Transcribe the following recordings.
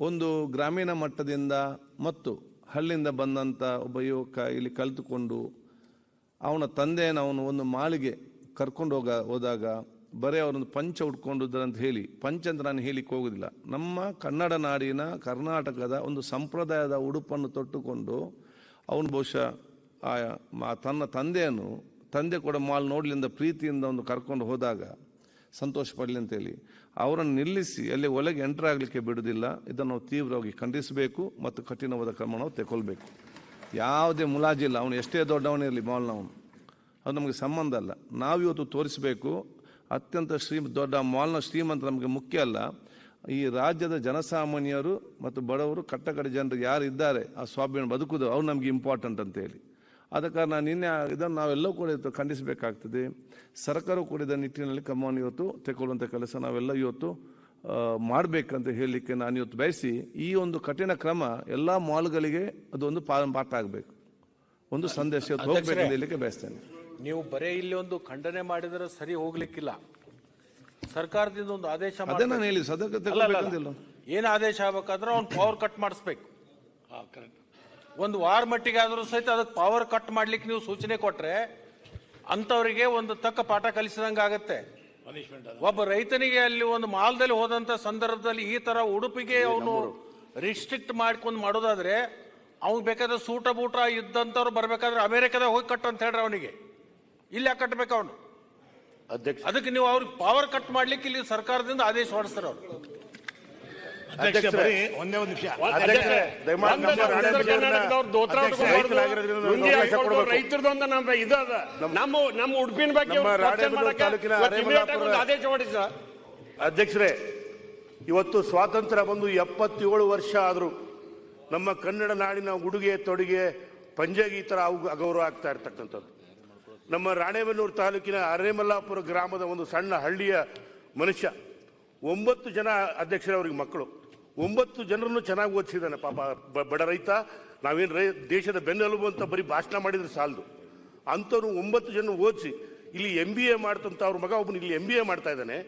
ಒಂದು ಗ್ರಾಮೀಣ ಮಟ್ಟದಿಂದ ಮತ್ತು ಹಳ್ಳಿಯಿಂದ ಬಂದಂಥ ಒಬ್ಬ ಯುವಕ ಇಲ್ಲಿ ಕಲಿತುಕೊಂಡು ಅವನ ತಂದೆಯನ್ನು ಅವನು ಒಂದು ಮಾಳಿಗೆ ಕರ್ಕೊಂಡು ಹೋದಾಗ ಬರೀ ಅವರೊಂದು ಪಂಚ ಉಟ್ಕೊಂಡಿದ್ರಂತ ಹೇಳಿ ಪಂಚ ಅಂತ ನಾನು ಹೇಳಿಕ್ಕೆ ಹೋಗೋದಿಲ್ಲ. ನಮ್ಮ ಕನ್ನಡ ನಾಡಿನ ಕರ್ನಾಟಕದ ಒಂದು ಸಂಪ್ರದಾಯದ ಉಡುಪನ್ನು ತೊಟ್ಟುಕೊಂಡು ಅವನು ಬಹುಶಃ ತನ್ನ ತಂದೆ ಕೂಡ ಮಾಲ್ ನೋಡ್ಲಿಂದ ಪ್ರೀತಿಯಿಂದ ಒಂದು ಕರ್ಕೊಂಡು ಹೋದಾಗ ಸಂತೋಷ ಪಡಲಿ ಅಂತೇಳಿ ಅವರನ್ನು ನಿಲ್ಲಿಸಿ ಅಲ್ಲಿ ಒಳಗೆ ಎಂಟರ್ ಆಗಲಿಕ್ಕೆ ಬಿಡುವುದಿಲ್ಲ. ಇದನ್ನು ನಾವು ತೀವ್ರವಾಗಿ ಖಂಡಿಸಬೇಕು ಮತ್ತು ಕಠಿಣವಾದ ಕ್ರಮ ನಾವು ತೆಗೊಳ್ಬೇಕು. ಯಾವುದೇ ಮುಲಾಜಿಲ್ಲ, ಅವನು ಎಷ್ಟೇ ದೊಡ್ಡವನಿರಲಿ ಮಾಲ್ನವನು, ಅದು ನಮಗೆ ಸಂಬಂಧ ಅಲ್ಲ. ನಾವಿವತ್ತು ತೋರಿಸಬೇಕು ಅತ್ಯಂತ ದೊಡ್ಡ ಮಾಲ್ನ ಶ್ರೀಮಂತ ನಮಗೆ ಮುಖ್ಯ ಅಲ್ಲ. ಈ ರಾಜ್ಯದ ಜನಸಾಮಾನ್ಯರು ಮತ್ತು ಬಡವರು ಕಟ್ಟಕಡೆ ಜನರು ಯಾರು ಇದ್ದಾರೆ ಆ ಸ್ವಾಭಿಮಾನ ಬದುಕುದು ಅವ್ರು ನಮಗೆ ಇಂಪಾರ್ಟೆಂಟ್ ಅಂತೇಳಿ. ಆದ ಕಾರಣ ನಿನ್ನೆ ಇದನ್ನು ನಾವೆಲ್ಲವೂ ಕೂಡ ಇವತ್ತು ಖಂಡಿಸಬೇಕಾಗ್ತದೆ. ಸರ್ಕಾರವು ಕೂಡ ಇದರ ನಿಟ್ಟಿನಲ್ಲಿ ಕ್ರಮವನ್ನು ಇವತ್ತು ತೆಗೊಳ್ಳುವಂಥ ಕೆಲಸ ನಾವೆಲ್ಲ ಇವತ್ತು ಮಾಡಬೇಕಂತ ಹೇಳಲಿಕ್ಕೆ ನಾನು ಇವತ್ತು ಬಯಸಿ ಈ ಒಂದು ಕಠಿಣ ಕ್ರಮ ಎಲ್ಲ ಮಾಲ್ಗಳಿಗೆ ಅದೊಂದು ಪಾಠ ಆಗಬೇಕು, ಒಂದು ಸಂದೇಶ ಹೋಗ್ಬೇಕಂತ ಹೇಳಲಿಕ್ಕೆ ಬಯಸ್ತೇನೆ. ನೀವು ಬರೇ ಇಲ್ಲಿ ಒಂದು ಖಂಡನೆ ಮಾಡಿದರೆ ಸರಿ ಹೋಗ್ಲಿಕ್ಕಿಲ್ಲ. ಸರ್ಕಾರದಿಂದ ಒಂದು ಆದೇಶ ಅದೇ ನಾನು ಹೇಳಿ ಸದಕ್ಕೆ ಏನು ಆದೇಶ ಆಗ್ಬೇಕಾದ್ರೆ ಅವ್ನು ಪವರ್ ಕಟ್ ಮಾಡಿಸ್ಬೇಕು. ಒಂದು ವಾರ ಮಟ್ಟಿಗೆ ಆದರೂ ಸಹಿತ ಅದಕ್ಕೆ ಪವರ್ ಕಟ್ ಮಾಡ್ಲಿಕ್ಕೆ ನೀವು ಸೂಚನೆ ಕೊಟ್ರೆ ಅಂತವರಿಗೆ ಒಂದು ತಕ್ಕ ಪಾಠ ಕಲಿಸಿದಂಗೆ ಆಗತ್ತೆ. ಒಬ್ಬ ರೈತನಿಗೆ ಅಲ್ಲಿ ಒಂದು ಮಾಲ್ದಲ್ಲಿ ಹೋದಂತ ಸಂದರ್ಭದಲ್ಲಿ ಈ ತರ ಉಡುಪಿಗೆ ಅವನು ರಿಸ್ಟ್ರಿಕ್ಟ್ ಮಾಡ್ಕೊಂಡು ಮಾಡೋದಾದ್ರೆ ಅವ್ನು ಬೇಕಾದ್ರೆ ಸೂಟ ಬೂಟ ಇದ್ದಂಥವ್ರು ಬರ್ಬೇಕಾದ್ರೆ ಅಮೆರಿಕದಾಗ ಹೋಗಿ ಕಟ್ ಅಂತ ಹೇಳ್ರಿ ಅವನಿಗೆ, ಇಲ್ಲಿ ಯಾಕೆ ಕಟ್ಟಬೇಕು ಅವನು? ಅದಕ್ಕೆ ನೀವು ಅವ್ರಿಗೆ ಪವರ್ ಕಟ್ ಮಾಡ್ಲಿಕ್ಕೆ ಇಲ್ಲಿ ಸರ್ಕಾರದಿಂದ ಆದೇಶ ಹೊರಡಿಸ್ತಾರೆ ಅವರು. ಒಂದೇ ಒಂದು ನಿಮಿಷ ರೈತರದೊಂದು ನಮ್ಮ ಉಡುಪಿನ ಬಗ್ಗೆ ಆದೇಶ ಹೊರಡಿಸ. ಅಧ್ಯಕ್ಷರೇ, ಇವತ್ತು ಸ್ವಾತಂತ್ರ್ಯ ಬಂದು 77 ವರ್ಷ ಆದರೂ ನಮ್ಮ ಕನ್ನಡ ನಾಡಿನ ಉಡುಗೆ ತೊಡುಗೆ ಪಂಜೆಗೆ ಈ ಥರ ಅಗೌರವ ಆಗ್ತಾ ಇರ್ತಕ್ಕಂಥದ್ದು. ನಮ್ಮ ರಾಣೆಬೆನ್ನೂರು ತಾಲೂಕಿನ ಅರೇಮಲ್ಲಾಪುರ ಗ್ರಾಮದ ಒಂದು ಸಣ್ಣ ಹಳ್ಳಿಯ ಮನುಷ್ಯ, 9 ಜನ ಅಧ್ಯಕ್ಷರೇ ಅವ್ರಿಗೆ ಮಕ್ಕಳು, 9 ಜನರನ್ನು ಚೆನ್ನಾಗಿ ಓದಿಸಿದ್ದಾನೆ ಪಾಪ. ಬಡ ರೈತ, ನಾವೇನು ದೇಶದ ಬೆನ್ನೆಲುಬು ಅಂತ ಬರೀ ಭಾಷಣ ಮಾಡಿದ್ರೆ ಸಾಲದು. ಅಂಥವ್ರು 9 ಜನ ಓದಿಸಿ ಇಲ್ಲಿ MBA ಮಾಡ್ತಂತ ಅವ್ರ ಮಗ ಒಬ್ಬನು ಇಲ್ಲಿ MBA ಮಾಡ್ತಾ ಇದ್ದಾನೆ.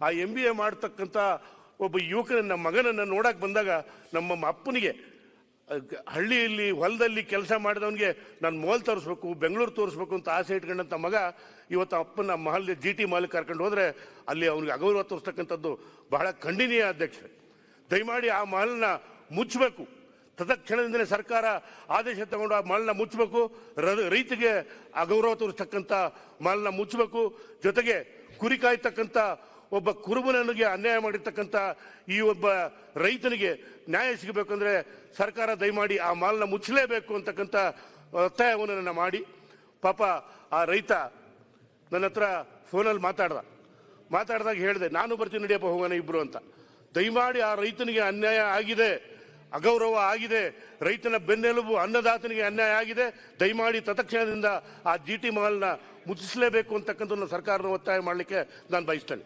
ಆ MBA ಮಾಡ್ತಕ್ಕಂಥ ಒಬ್ಬ ಯುವಕನ ನಮ್ಮ ಮಗನನ್ನು ನೋಡಕ್ಕೆ ಬಂದಾಗ ನಮ್ಮ ಅಪ್ಪನಿಗೆ ಹಳ್ಳಿಯಲ್ಲಿ ಹೊಲದಲ್ಲಿ ಕೆಲಸ ಮಾಡಿದವನಿಗೆ ನಾನು ಮಾಲ್ ತೋರಿಸ್ಬೇಕು, ಬೆಂಗಳೂರು ತೋರಿಸ್ಬೇಕು ಅಂತ ಆಸೆ ಇಟ್ಕೊಂಡಂಥ ಮಗ ಇವತ್ತು ಅಪ್ಪನ ಮಹಲ್ GT ಮಾಲ್ ಕರ್ಕೊಂಡು ಹೋದರೆ ಅಲ್ಲಿ ಅವನಿಗೆ ಅಗೌರವ ತೋರಿಸ್ತಕ್ಕಂಥದ್ದು ಬಹಳ ಖಂಡನೀಯ. ಅಧ್ಯಕ್ಷರೇ, ದಯಮಾಡಿ ಆ ಮಾಲ್ನ ಮುಚ್ಚಬೇಕು. ತತ್ಕ್ಷಣದಿಂದಲೇ ಸರ್ಕಾರ ಆದೇಶ ತಗೊಂಡು ಆ ಮಾಲ್ನ ಮುಚ್ಚಬೇಕು. ರೈತರಿಗೆ ಅಗೌರವ ತೋರಿಸ್ತಕ್ಕಂಥ ಮಾಲ್ನ ಮುಚ್ಚಬೇಕು. ಜೊತೆಗೆ ಕುರಿ ಕಾಯ್ತಕ್ಕಂಥ ಒಬ್ಬ ಕುರುಬನಿಗೆ ಅನ್ಯಾಯ ಮಾಡಿರ್ತಕ್ಕಂಥ ಈ ಒಬ್ಬ ರೈತನಿಗೆ ನ್ಯಾಯ ಸಿಗಬೇಕಂದ್ರೆ ಸರ್ಕಾರ ದಯಮಾಡಿ ಆ ಮಾಲ್ನ ಮುಚ್ಚಲೇಬೇಕು ಅಂತಕ್ಕಂಥ ಒತ್ತಾಯವನ್ನು ಮಾಡಿ, ಪಾಪ ಆ ರೈತ ನನ್ನ ಹತ್ರ ಫೋನಲ್ಲಿ ಮಾತಾಡಿದಾಗ ಹೇಳಿದೆ, ನಾನು ಬರ್ತೀನಿ ನಡಿಯಪ್ಪ ಹೋಗೋಣ ಇಬ್ರು ಅಂತ. ದಯಮಾಡಿ ಆ ರೈತನಿಗೆ ಅನ್ಯಾಯ ಆಗಿದೆ, ಅಗೌರವ ಆಗಿದೆ, ರೈತನ ಬೆನ್ನೆಲುಬು ಅನ್ನದಾತನಿಗೆ ಅನ್ಯಾಯ ಆಗಿದೆ. ದಯಮಾಡಿ ತತ್ಕ್ಷಣದಿಂದ ಆ GT ಮಾಲ್ನ ಮುಚ್ಚಿಸಲೇಬೇಕು ಅಂತಕ್ಕಂಥ ಸರ್ಕಾರನ ಒತ್ತಾಯ ಮಾಡಲಿಕ್ಕೆ ನಾನು ಬಯಸ್ತೇನೆ.